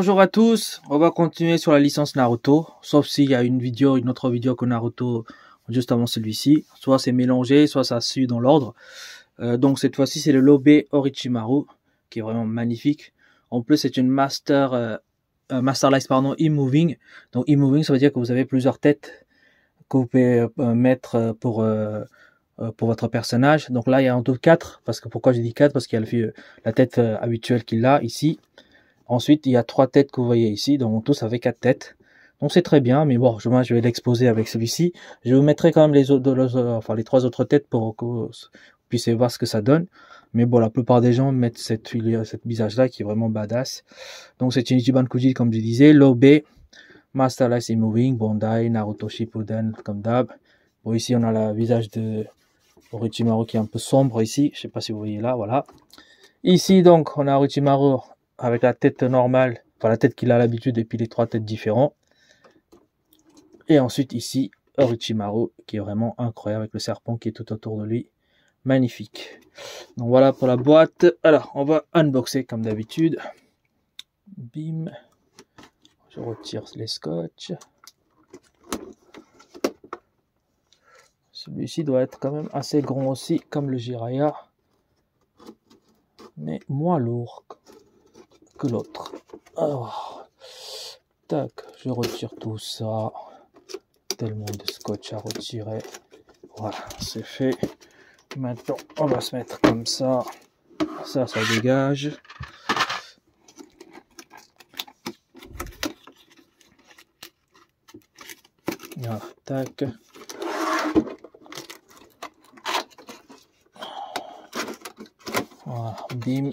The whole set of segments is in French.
Bonjour à tous, on va continuer sur la licence Naruto, sauf s'il y a une autre vidéo que Naruto juste avant celui-ci, soit c'est mélangé, soit ça suit dans l'ordre. Donc cette fois-ci c'est le Lobé Orochimaru, qui est vraiment magnifique. En plus c'est une Master Life e-moving, donc e-moving ça veut dire que vous avez plusieurs têtes que vous pouvez mettre pour votre personnage. Donc là il y a en tout 4, parce que pourquoi j'ai dit 4, parce qu'il y a la tête habituelle qu'il a ici. Ensuite, il y a 3 têtes que vous voyez ici, donc en tout ça fait 4 têtes. Donc c'est très bien, mais bon, moi je vais l'exposer avec celui-ci. Je vous mettrai quand même les 3 autres têtes pour que vous puissiez voir ce que ça donne. Mais bon, la plupart des gens mettent cette visage-là qui est vraiment badass. Donc c'est une Ichiban Kuji, comme je disais, Lobé, Master Life e-moving, Bandai, Naruto Shippuden, comme d'hab. Bon, ici on a le visage de Orochimaru qui est un peu sombre ici, je sais pas si vous voyez là, voilà. Ici donc, on a Orochimaru avec la tête normale, enfin la tête qu'il a l'habitude, et puis les 3 têtes différentes. Et ensuite ici, Orochimaru, qui est vraiment incroyable avec le serpent qui est tout autour de lui. Magnifique. Donc voilà pour la boîte. Alors, on va unboxer comme d'habitude. Bim. Je retire les scotch. Celui-ci doit être quand même assez grand aussi, comme le Jiraiya, mais moins lourd que l'autre. Alors, tac, je retire tout ça. Tellement de scotch à retirer. Voilà, c'est fait. Maintenant, on va se mettre comme ça. Ça dégage. Voilà, tac. Voilà, bim.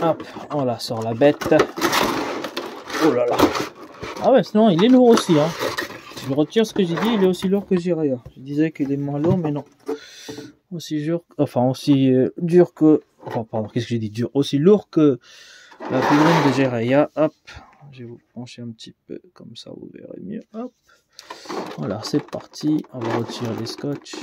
Hop, on la sort la bête. Oh là là. Ah ouais, sinon il est lourd aussi, hein. Je retire ce que j'ai dit, il est aussi lourd que Jiraiya. Je disais qu'il est moins lourd, mais non. Aussi dur, aussi dur que... Enfin, pardon, qu'est-ce que j'ai dit? Dur, aussi lourd que la figurine de Jiraiya. Hop, je vais vous pencher un petit peu, comme ça vous verrez mieux. Hop. Voilà, c'est parti. On va retirer les scotch.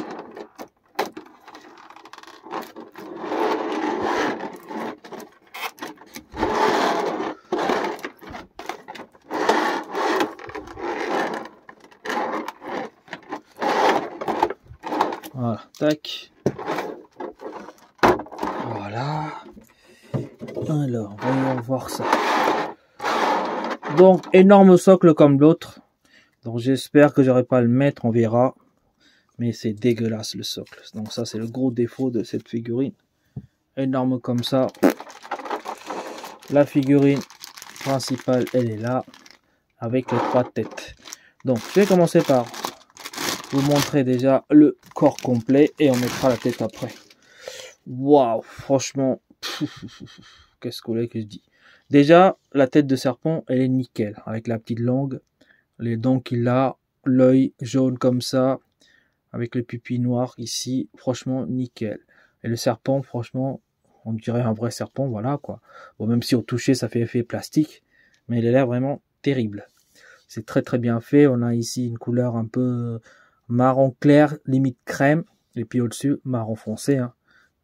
Voilà, tac. Voilà. Alors, voyons voir ça. Donc, énorme socle comme l'autre. Donc, j'espère que j'aurai pas à le mettre, on verra. Mais c'est dégueulasse le socle. Donc, ça, c'est le gros défaut de cette figurine. Énorme comme ça. La figurine principale, elle est là. Avec les 3 têtes. Donc, je vais commencer par vous montrer déjà le corps complet. Et on mettra la tête après. Waouh, franchement. Qu'est-ce que je dis? Déjà, la tête de serpent, elle est nickel. Avec la petite langue, les dents qu'il a, l'œil jaune comme ça, avec les pupilles noires ici, franchement, nickel. Et le serpent, franchement, on dirait un vrai serpent, voilà quoi. Bon, même si au toucher, ça fait effet plastique, mais il a l'air vraiment terrible. C'est très très bien fait. On a ici une couleur un peu marron clair, limite crème, et puis au-dessus, marron foncé, hein,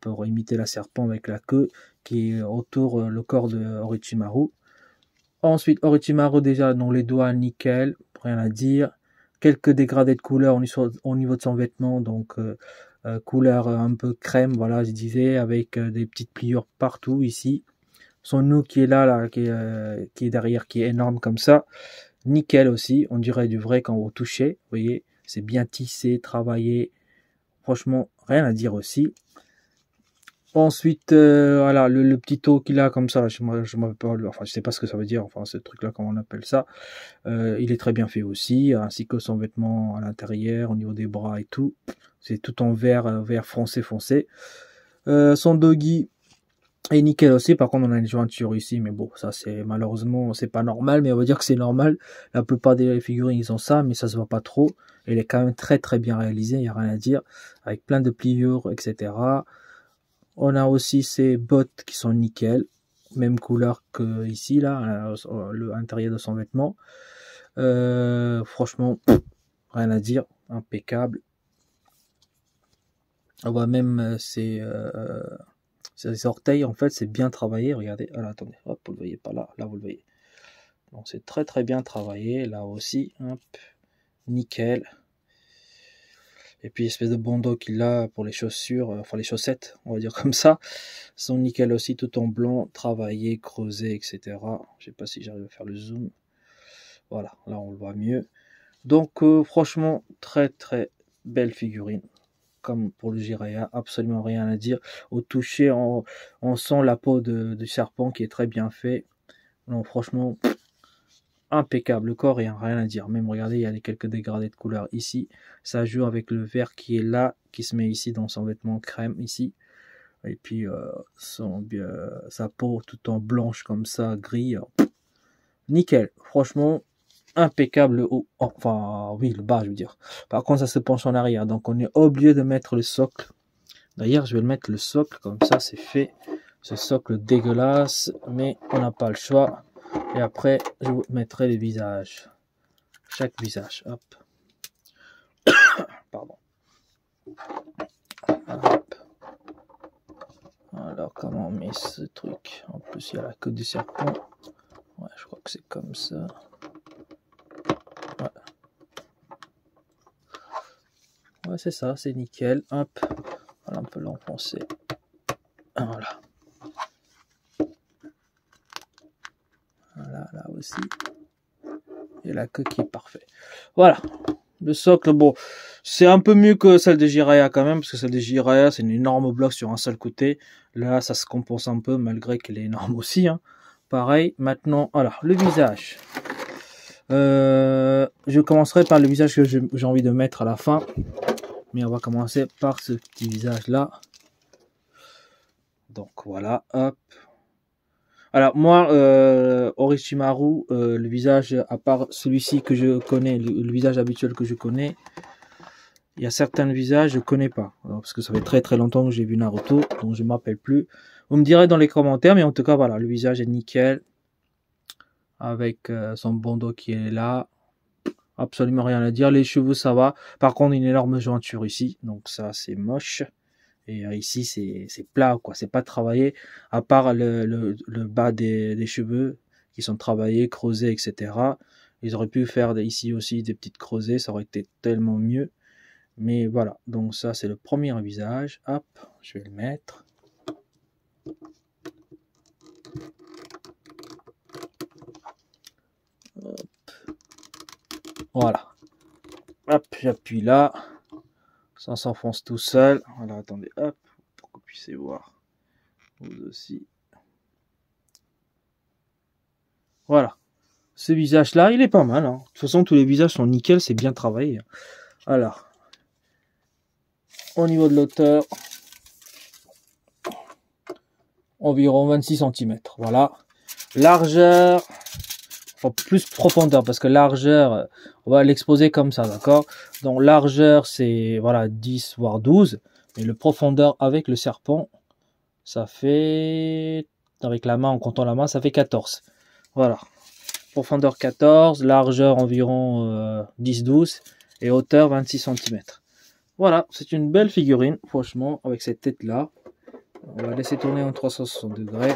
pour imiter la serpent avec la queue qui est autour le corps de Orochimaru. Ensuite, Orochimaru déjà dans les doigts nickel, rien à dire. Quelques dégradés de couleur au niveau de son vêtement, donc couleur un peu crème, voilà, je disais, avec des petites pliures partout ici. Son nœud qui est là qui est derrière, qui est énorme comme ça. Nickel aussi, on dirait du vrai quand vous touchez, vous voyez, c'est bien tissé, travaillé. Franchement, rien à dire aussi. Ensuite, voilà, le petit os qu'il a comme ça, je sais pas ce que ça veut dire, enfin ce truc là, comment on appelle ça. Il est très bien fait aussi, ainsi que son vêtement à l'intérieur, au niveau des bras et tout. C'est tout en vert foncé. Son doggy est nickel aussi, par contre on a une jointure ici, mais bon, ça c'est malheureusement, c'est pas normal, mais on va dire que c'est normal. La plupart des figurines ils ont ça, mais ça se voit pas trop. Il est quand même très très bien réalisé, il n'y a rien à dire, avec plein de pliures, etc. On a aussi ces bottes qui sont nickel, même couleur que ici, là, l'intérieur de son vêtement. Franchement, rien à dire. impeccable. On voit même ses orteils, en fait, c'est bien travaillé. Regardez, alors attendez, hop, vous le voyez pas là, là vous le voyez. Donc c'est très très bien travaillé, là aussi, hop, nickel. Et puis espèce de bandeau qu'il a pour les chaussures, enfin les chaussettes, on va dire comme ça, sont nickel aussi, tout en blanc, travaillé, creusé, etc. Je sais pas si j'arrive à faire le zoom. Voilà, là on le voit mieux. Donc franchement, très très belle figurine. Comme pour le Jiraiya, absolument rien à dire. Au toucher, on sent la peau du serpent qui est très bien fait. Non, franchement, impeccable. Le corps, rien à dire. Même regardez, il y a quelques dégradés de couleur ici. Ça joue avec le vert qui est là, qui se met ici dans son vêtement crème ici. Et puis sa peau tout en blanche comme ça, gris. Nickel. Franchement, impeccable le haut. Enfin, oui, le bas, je veux dire. Par contre, ça se penche en arrière. Donc, on est obligé de mettre le socle. D'ailleurs, je vais le mettre le socle. Comme ça, c'est fait. Ce socle dégueulasse. Mais on n'a pas le choix. Et après, je vous mettrai les visages. Chaque visage. Hop. Pardon. Hop. Alors, comment on met ce truc? En plus, il y a la queue du serpent. Ouais, je crois que c'est comme ça. Ouais. Ouais, c'est ça, c'est nickel. Hop. Voilà, on peut l'enfoncer. Voilà. Voilà, là aussi. Et la queue qui est parfaite. Voilà. Le socle, bon, c'est un peu mieux que celle de Jiraiya quand même, parce que celle de Jiraiya, c'est une énorme bloc sur un seul côté. Là, ça se compense un peu, malgré qu'elle est énorme aussi. Hein. Pareil, maintenant, voilà, le visage. Je commencerai par le visage que j'ai envie de mettre à la fin. Mais on va commencer par ce petit visage-là. Donc, voilà, hop. Alors, moi, Orochimaru, le visage, à part celui-ci que je connais, le visage habituel que je connais, il y a certains visages que je connais pas. Alors, parce que ça fait très très longtemps que j'ai vu Naruto, donc je ne m'appelle plus. Vous me direz dans les commentaires, mais en tout cas, voilà, le visage est nickel. Avec son bandeau qui est là. Absolument rien à dire. Les cheveux, ça va. Par contre, une énorme jointure ici. Donc ça, c'est moche. Et ici, c'est plat, quoi. C'est pas travaillé. À part le bas des cheveux qui sont travaillés, creusés, etc. Ils auraient pu faire ici aussi des petites creusées. Ça aurait été tellement mieux. Mais voilà. Donc ça, c'est le premier visage. Hop, je vais le mettre. Hop. Voilà. Hop, j'appuie là. Ça s'enfonce tout seul. Voilà, attendez, hop, pour que vous puissiez voir. Vous aussi. Voilà. Ce visage-là, il est pas mal. Hein. De toute façon, tous les visages sont nickel, c'est bien travaillé. Alors, au niveau de l'auteur, environ 26 cm. Voilà. Largeur, enfin plus profondeur, parce que largeur, on va l'exposer comme ça, d'accord? Donc largeur, c'est voilà 10 voire 12. Mais le profondeur avec le serpent, ça fait, avec la main, en comptant la main, ça fait 14. Voilà. Profondeur 14, largeur environ 10-12 et hauteur 26 cm. Voilà, c'est une belle figurine, franchement, avec cette tête-là. On va laisser tourner en 360 degrés.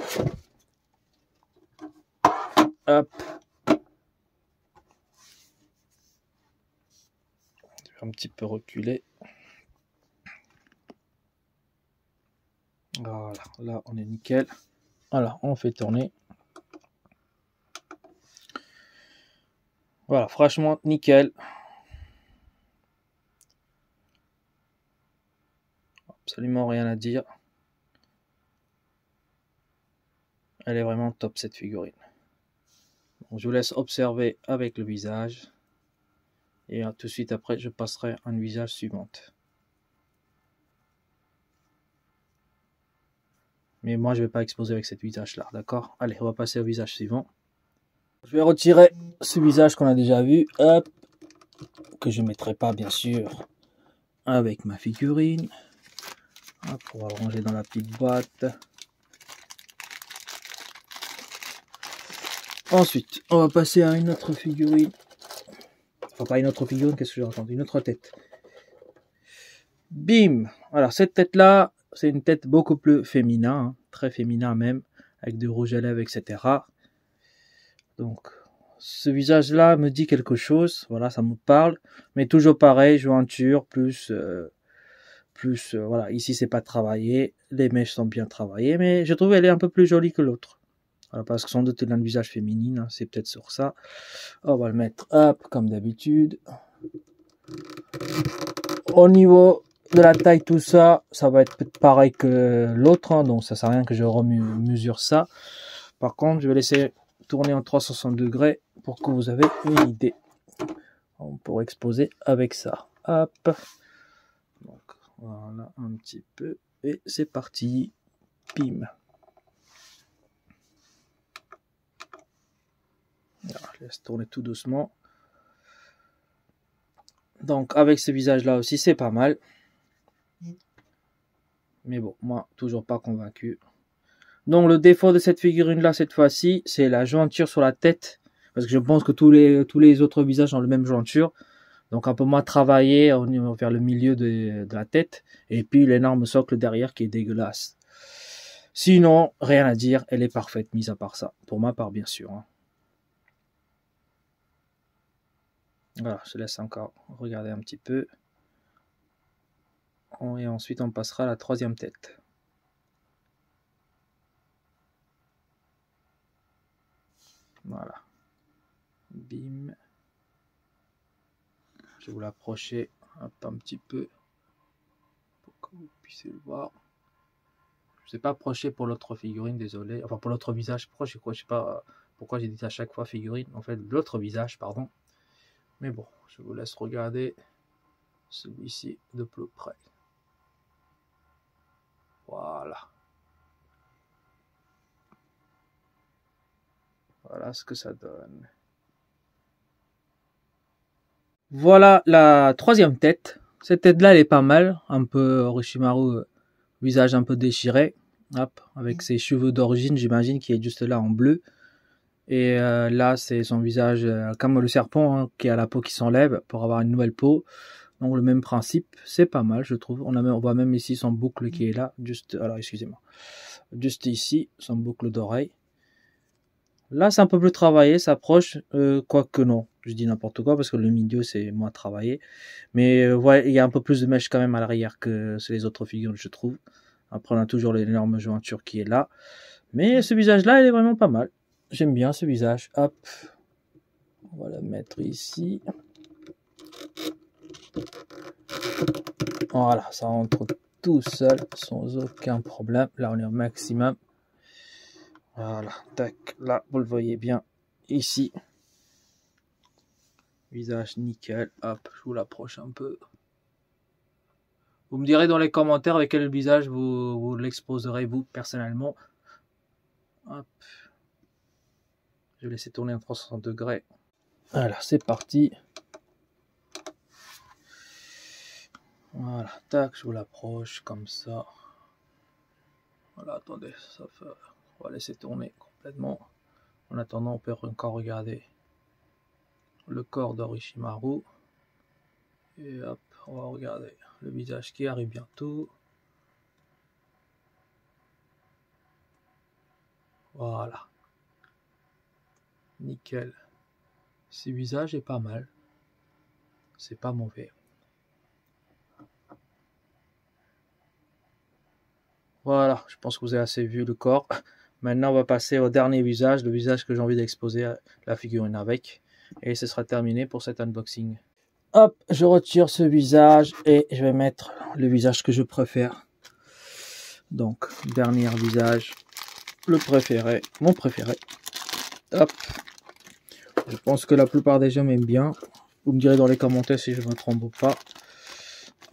Hop. Je vais un petit peu reculer. Voilà, là on est nickel. Voilà, on fait tourner. Voilà, franchement nickel. Absolument rien à dire. Elle est vraiment top cette figurine. Donc, je vous laisse observer avec le visage. Et tout de suite après, je passerai à un visage suivante. Mais moi, je ne vais pas exposer avec cet visage-là, d'accord? Allez, on va passer au visage suivant. Je vais retirer ce visage qu'on a déjà vu, hop, que je ne mettrai pas, bien sûr, avec ma figurine. Hop, on va le ranger dans la petite boîte. Ensuite, on va passer à une autre figurine. Enfin, pas une autre figurine, qu'est-ce que je raconte? Une autre tête. Bim! Alors, cette tête-là, c'est une tête beaucoup plus féminin, hein, très féminin même, avec du rouge à lèvres, etc. Donc, ce visage-là me dit quelque chose, voilà, ça me parle, mais toujours pareil, jointure, plus, voilà, ici c'est pas travaillé, les mèches sont bien travaillées, mais je trouve elle est un peu plus jolie que l'autre. Voilà, parce que sans doute elle a un visage féminin, hein, c'est peut-être sur ça. On va le mettre, hop, comme d'habitude. Au niveau de la taille, tout ça, ça va être pareil que l'autre, hein, donc ça sert à rien que je mesure ça. Par contre, je vais laisser tourner en 360 degrés pour que vous avez une idée. On pourrait exposer avec ça. Hop. Donc, voilà, un petit peu. Et c'est parti. Bim. Alors, je laisse tourner tout doucement. Donc, avec ce visage-là aussi, c'est pas mal. Mais bon, moi, toujours pas convaincu. Donc, le défaut de cette figurine-là, cette fois-ci, c'est la jointure sur la tête. Parce que je pense que tous les autres visages ont la même jointure. Donc, un peu moins travaillé vers le milieu de la tête. Et puis, l'énorme socle derrière qui est dégueulasse. Sinon, rien à dire. Elle est parfaite, mis à part ça. Pour ma part, bien sûr. Hein. Voilà, je laisse encore regarder un petit peu. Et ensuite, on passera à la troisième tête. Voilà. Bim. Je vais vous l'approcher un petit peu pour que vous puissiez le voir. Je ne sais pas approcher pour l'autre figurine, désolé. Enfin, pour l'autre visage. Pourquoi je sais pas pourquoi j'ai dit à chaque fois figurine. En fait, l'autre visage, pardon. Mais bon, je vous laisse regarder celui-ci de plus près. Voilà. Voilà ce que ça donne. Voilà la troisième tête. Cette tête-là, elle est pas mal. Un peu Orochimaru, visage un peu déchiré. Hop, avec ses cheveux d'origine, j'imagine, qui est juste là en bleu. Et là, c'est son visage comme le serpent, hein, qui a la peau qui s'enlève pour avoir une nouvelle peau. Donc le même principe, c'est pas mal, je trouve. On voit même ici son boucle qui est là, juste, alors excusez-moi, juste ici, son boucle d'oreille. Là, c'est un peu plus travaillé, ça approche, quoique non, je dis n'importe quoi parce que le milieu c'est moins travaillé. Mais ouais, il y a un peu plus de mèche quand même à l'arrière que les autres figures, je trouve. Après, on a toujours l'énorme jointure qui est là. Mais ce visage-là, il est vraiment pas mal. J'aime bien ce visage. Hop. On va le mettre ici. Voilà, ça rentre tout seul, sans aucun problème. Là, on est au maximum. Voilà, tac. Là, vous le voyez bien ici. Visage nickel. Hop, je vous l'approche un peu. Vous me direz dans les commentaires avec quel visage vous l'exposerez, vous, personnellement. Hop. Je vais laisser tourner en 360 degrés. Voilà, c'est parti. Voilà, tac, je vous l'approche comme ça. Voilà, attendez, ça fait... on va laisser tourner complètement. En attendant, on peut encore regarder le corps d'Orochimaru. Et hop, on va regarder le visage qui arrive bientôt. Voilà. Nickel. Ce visage est pas mal. C'est pas mauvais. Voilà, je pense que vous avez assez vu le corps. Maintenant, on va passer au dernier visage, le visage que j'ai envie d'exposer la figurine avec. Et ce sera terminé pour cet unboxing. Hop, je retire ce visage et je vais mettre le visage que je préfère. Donc, dernier visage, le préféré, mon préféré. Hop. Je pense que la plupart des gens m'aiment bien. Vous me direz dans les commentaires si je me trompe ou pas.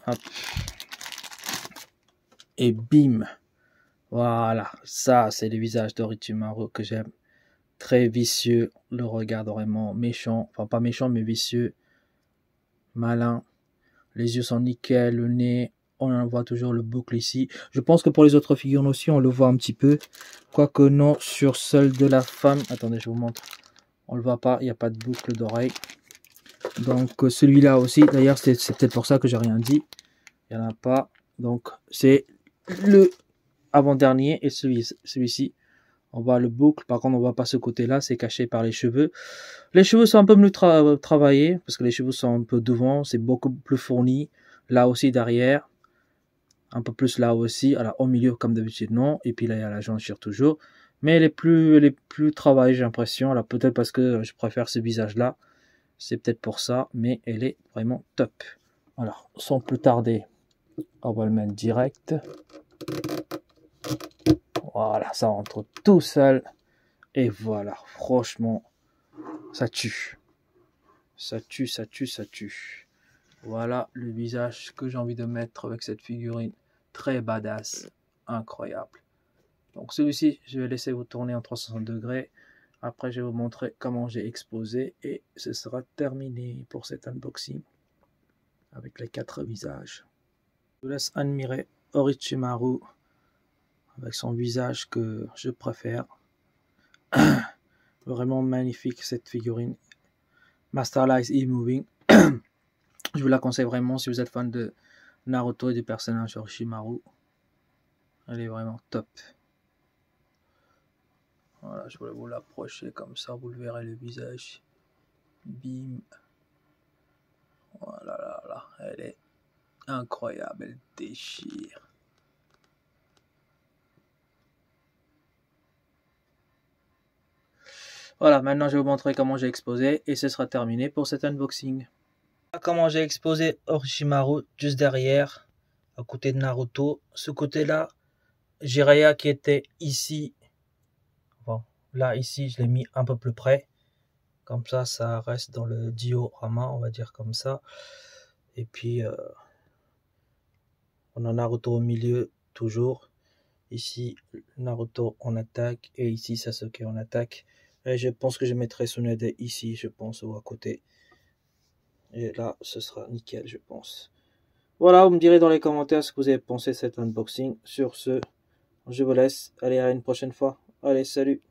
Hop. Et bim. Voilà, ça c'est le visage d'Orochimaru que j'aime. Très vicieux, le regard vraiment méchant. Enfin pas méchant mais vicieux. Malin. Les yeux sont nickel, le nez. On en voit toujours le boucle ici. Je pense que pour les autres figurines aussi on le voit un petit peu. Quoique non, sur celle de la femme. Attendez, je vous montre. On le voit pas, il n'y a pas de boucle d'oreille. Donc celui-là aussi, d'ailleurs c'est peut-être pour ça que j'ai rien dit. Il n'y en a pas. Donc c'est le avant-dernier et celui-ci. On voit le boucle, par contre on voit pas ce côté-là, c'est caché par les cheveux. Les cheveux sont un peu mieux travaillés, parce que les cheveux sont un peu devant, c'est beaucoup plus fourni. Là aussi derrière, un peu plus là aussi, alors au milieu comme d'habitude non, et puis là il y a la jointure toujours. Mais elle est plus travaillée j'ai l'impression, alors peut-être parce que je préfère ce visage-là, c'est peut-être pour ça, mais elle est vraiment top. Alors, sans plus tarder, on va le mettre direct. Voilà, ça rentre tout seul. Et voilà, franchement, ça tue. Ça tue, ça tue, ça tue. Voilà le visage que j'ai envie de mettre avec cette figurine. Très badass, incroyable. Donc celui-ci, je vais laisser vous tourner en 360 degrés. Après, je vais vous montrer comment j'ai exposé. Et ce sera terminé pour cet unboxing. Avec les 4 visages. Je vous laisse admirer Orochimaru. Avec son visage que je préfère. Vraiment magnifique cette figurine. Masterlight E-Moving. Je vous la conseille vraiment si vous êtes fan de Naruto et du personnage Orochimaru. Elle est vraiment top. Voilà, je voulais vous l'approcher comme ça, vous le verrez le visage. Bim. Voilà, là, là, elle est incroyable, elle déchire. Voilà, maintenant je vais vous montrer comment j'ai exposé et ce sera terminé pour cet unboxing. Comment j'ai exposé Orochimaru juste derrière, à côté de Naruto. Ce côté-là, Jiraiya qui était ici. Bon, là, ici, je l'ai mis un peu plus près. Comme ça reste dans le diorama, on va dire comme ça. Et puis, on a Naruto au milieu, toujours. Ici, Naruto en attaque. Et ici, Sasuke en attaque. Et je pense que je mettrai Tsunade ici, je pense, ou à côté. Et là, ce sera nickel, je pense. Voilà, vous me direz dans les commentaires ce que vous avez pensé de cet unboxing. Sur ce, je vous laisse. Allez, à une prochaine fois. Allez, salut!